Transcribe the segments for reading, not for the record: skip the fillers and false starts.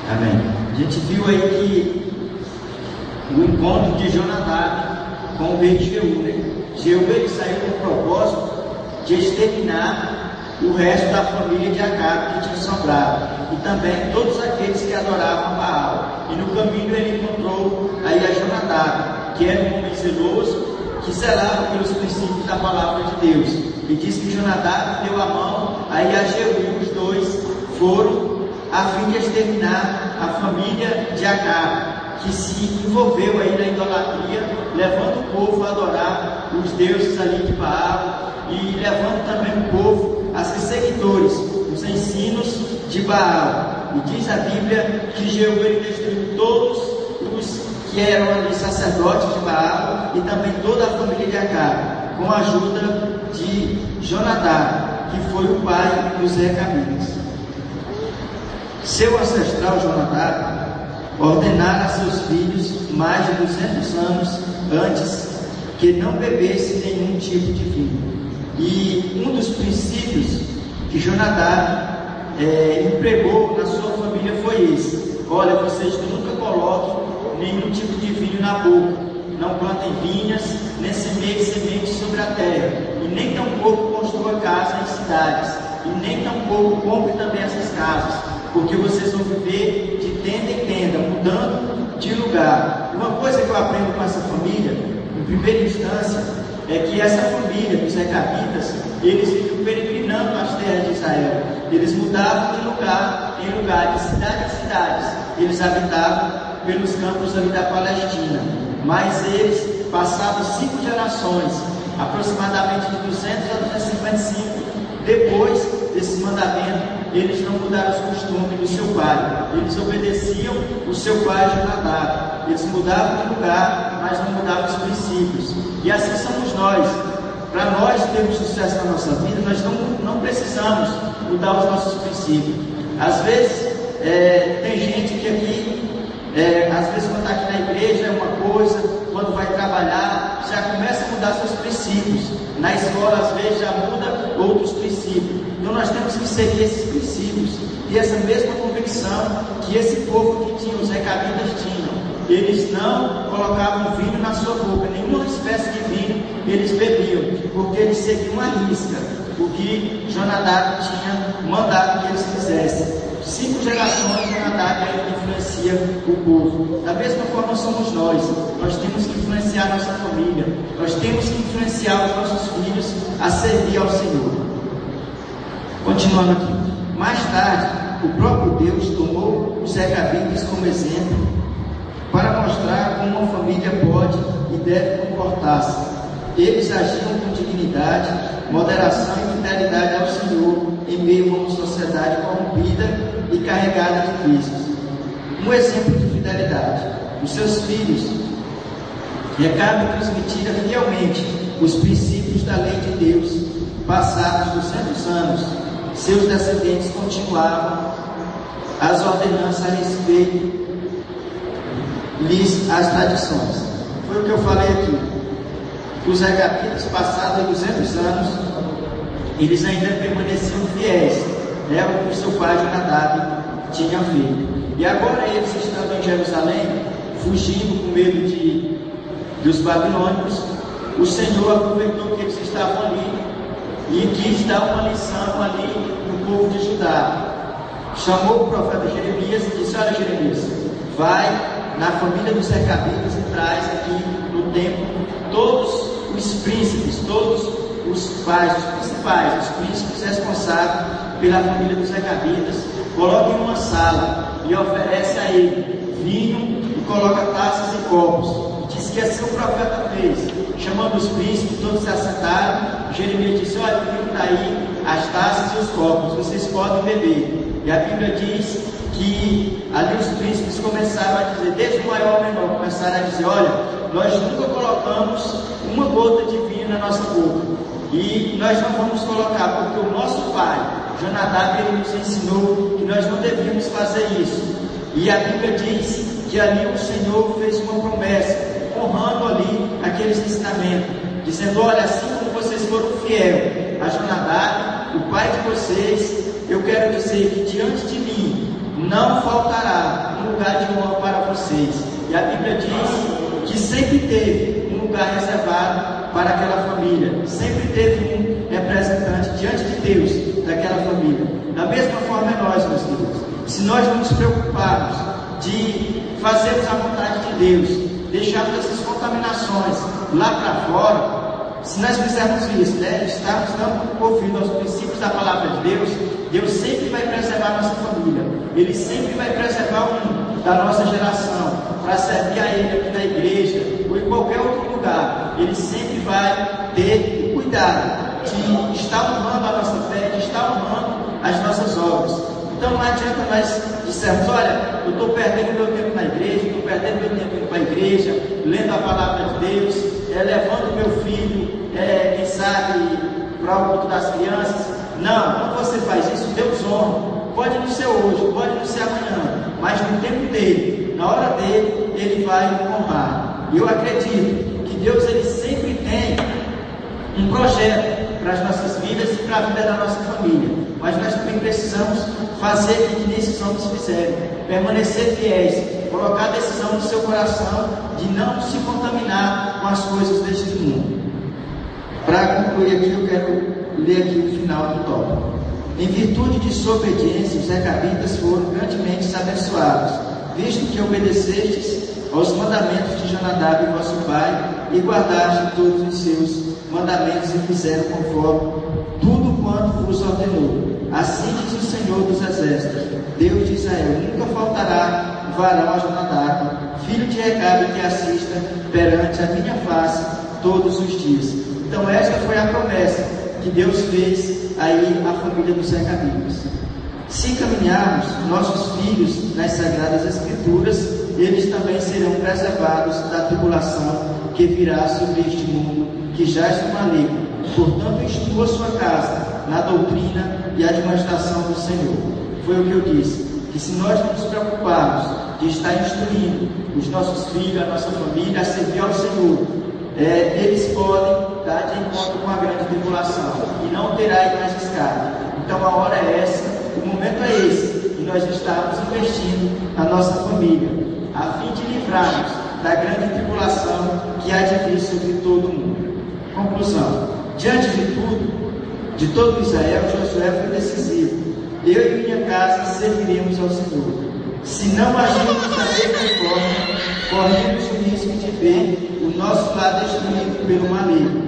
Amém. A gente viu aí que o encontro de Jonadab com o rei Jeú, né? Jeú, ele saiu com o propósito de exterminar o resto da família de Acabe que tinha sobrado, e também todos aqueles que adoravam Baal. E no caminho ele encontrou aí a Jonadab, que era um homem zeloso, que zelava pelos princípios da palavra de Deus. E diz que Jonadab deu a mão aí a Jeú, e os dois foram a fim de exterminar a família de Acabe, que se envolveu aí na idolatria, levando o povo a adorar os deuses ali de Baal, e levando também o povo a ser seguidores dos ensinos de Baal. E diz a Bíblia que Jeú ele destruiu todos os que eram ali sacerdotes de Baal e também toda a família de Acabe, com a ajuda de Jonadab, que foi o pai dos recabitas. Seu ancestral Jonadab ordenara a seus filhos mais de 200 anos antes que não bebesse nenhum tipo de vinho. E um dos princípios que Jonadab empregou na sua família foi esse: olha, vocês nunca coloquem nenhum tipo de vinho na boca, não plantem vinhas, nem semeiem sementes sobre a terra, e nem tampouco construam casas em cidades, e nem tampouco comprem também essas casas, porque vocês vão viver de tenda em tenda, mudando de lugar. Uma coisa que eu aprendo com essa família, em primeira instância, é que essa família dos recabitas, eles iam peregrinando nas terras de Israel. Eles mudavam de lugar em lugar, de cidade em cidades. Eles habitavam pelos campos ali da Palestina, mas eles passavam 5 gerações, aproximadamente de 200 a 255 depois desse mandamento. Eles não mudaram os costumes do seu pai, eles obedeciam o seu pai Jonadab. Eles mudavam de lugar, mas não mudavam os princípios. E assim somos nós. Para nós termos sucesso na nossa vida, nós não precisamos mudar os nossos princípios. Às vezes, tem gente que aqui, às vezes quando está aqui na igreja é uma coisa, quando vai trabalhar, já começa a mudar seus princípios. Na escola, às vezes, já muda outros princípios. Então nós temos que seguir esses princípios e essa mesma convicção que esse povo que tinha, os recabitas tinham. Eles não colocavam vinho na sua boca, nenhuma espécie de vinho eles bebiam, porque eles seguiam a risca o que Jonadab tinha mandado que eles fizessem. 5 gerações Jonadab influencia o povo. Da mesma forma somos nós temos que influenciar a nossa família, nós temos que influenciar os nossos filhos a servir ao Senhor. Continuando aqui, mais tarde, o próprio Deus tomou os recabitas como exemplo para mostrar como uma família pode e deve comportar-se. Eles agiam com dignidade, moderação e fidelidade ao Senhor em meio a uma sociedade corrompida e carregada de vícios. Um exemplo de fidelidade: os seus filhos Recabe transmitira fielmente os princípios da lei de Deus. Passados 200 anos, seus descendentes continuavam as ordenanças a respeito as tradições. Foi o que eu falei aqui. Os recabitas, passados 200 anos, eles ainda permaneciam fiéis, né, o que o seu pai Jonadab tinha feito. E agora eles estando em Jerusalém, fugindo com medo dos babilônicos, o Senhor aproveitou que eles estavam ali e quis dar uma lição ali no povo de Judá. Chamou o profeta Jeremias e disse: olha, Jeremias, vai na família dos recabitas e traz aqui no templo todos os príncipes, todos os pais, os principais, os príncipes responsáveis pela família dos recabitas. Coloca em uma sala e oferece a ele vinho e coloca taças e copos. Diz que assim o profeta fez, chamando os príncipes, todos se assentaram. Jeremias disse: olha, o vinho está aí, as taças e os copos, vocês podem beber. E a Bíblia diz que ali os príncipes começaram a dizer, desde o maior ao menor, começaram a dizer: olha, nós nunca colocamos uma gota de vinho na nossa boca, e nós não vamos colocar, porque o nosso pai Jonadab, ele nos ensinou que nós não devíamos fazer isso. E a Bíblia diz que ali o Senhor fez uma promessa, honrando ali aqueles ensinamentos, dizendo: olha, assim como vocês foram fiéis a Jonadab, o pai de vocês, eu quero dizer que diante de mim não faltará um lugar de honra para vocês. E a Bíblia diz que sempre teve um lugar reservado para aquela família, sempre teve um representante diante de Deus daquela família. Da mesma forma é nós, meus queridos. Se nós não nos preocuparmos de fazermos a vontade de Deus, deixarmos essas contaminações lá para fora, se nós fizermos isso, estarmos dando ouvido aos princípios da palavra de Deus, Deus sempre vai preservar a nossa família. Ele sempre vai preservar um da nossa geração para servir a Ele aqui na igreja ou em qualquer outro lugar. Ele sempre vai ter o cuidado de estar honrando a nossa fé, de estar honrando as nossas obras. Então não adianta nós dissermos: olha, eu estou perdendo meu tempo na igreja, estou perdendo meu tempo indo para a igreja, lendo a palavra de Deus, levando meu filho, quem sabe, para o culto das crianças. Não, quando você faz isso, Deus honra. Pode não ser hoje, pode não ser amanhã, mas no tempo dele, na hora dele, ele vai honrar. E eu acredito que Deus, ele sempre tem um projeto para as nossas vidas e para a vida da nossa família. Mas nós também precisamos fazer o que esses homens fizeram, permanecer fiéis, colocar a decisão no seu coração de não se contaminar com as coisas deste mundo. Para concluir aqui, eu quero ler aqui o final do tópico. Em virtude de sua obediência, os recabitas foram grandemente abençoados, visto que obedecestes aos mandamentos de Jonadab, vosso pai, e guardaste todos os seus mandamentos e fizeram conforme tudo quanto vos ordenou. Assim diz o Senhor dos Exércitos, Deus de Israel: nunca faltará varão a Jonadab, filho de Recabe, que assista perante a minha face todos os dias. Então esta foi a promessa que Deus fez aí à família dos Recabitas. Se caminharmos nossos filhos nas Sagradas Escrituras, eles também serão preservados da tribulação que virá sobre este mundo, que jaz no maligno. Portanto, instrua sua casa na doutrina e admoestação do Senhor. Foi o que eu disse, que se nós não nos preocuparmos de estar instruindo os nossos filhos, a nossa família, a servir ao Senhor, eles podem dar de encontro com a grande tribulação e não terá mais escape. Então a hora é essa, o momento é esse, e nós estamos investindo na nossa família, a fim de livrarmos da grande tribulação que há de vir sobre todo o mundo. Conclusão: diante de todo Israel, Josué foi decisivo. Eu e minha casa serviremos ao Senhor. Se não agirmos da mesma forma, corremos o risco de ver o nosso lar destruído pelo maligno.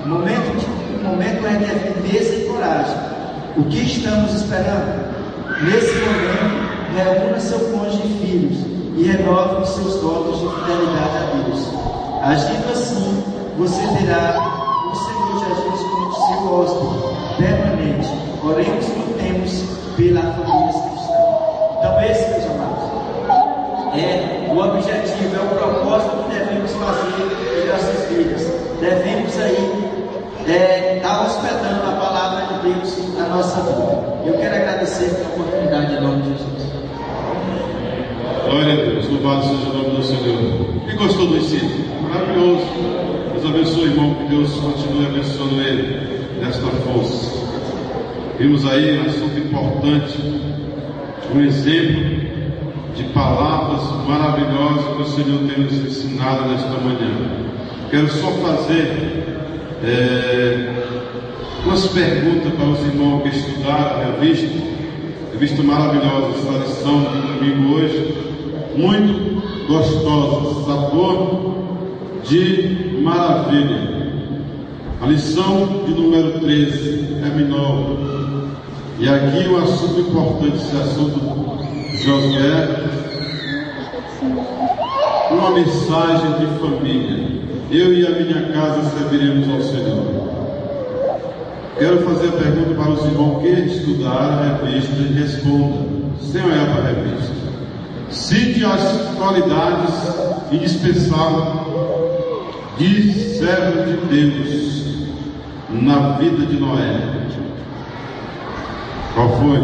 O momento requer firmeza e coragem. O que estamos esperando? Nesse momento, reúna seu cônjuge e filhos e renove os seus votos de fidelidade a Deus. Agindo assim, você terá o Senhor Jesus como seu hóspede permanente. Oremos e lutemos pela família cristã. Então esse, meus amados, é o objetivo, é o propósito que devemos fazer em nossas vidas. Devemos aí estar hospedando a palavra de Deus na nossa vida. Eu quero agradecer pela oportunidade em nome de Jesus. Glória a Deus, louvado seja o nome do Senhor. Quem gostou do ensino? Maravilhoso. Deus abençoe, irmão, que Deus continue abençoando ele nesta força. Vimos aí um assunto importante, um exemplo de palavras maravilhosas que o Senhor tem nos ensinado nesta manhã. Quero só fazer umas perguntas para os irmãos que estudaram a revista maravilhosa, essa lição de domingo hoje, muito gostosa, sabor de maravilha. A lição de número 13 terminou. E aqui um assunto importante, esse assunto Josué, uma mensagem de família. Eu e a minha casa serviremos ao Senhor. Quero fazer a pergunta para os irmãos que estudaram a revista e respondam, sem olhar para a revista. Cite as qualidades indispensáveis de servo de Deus na vida de Noé. Qual foi?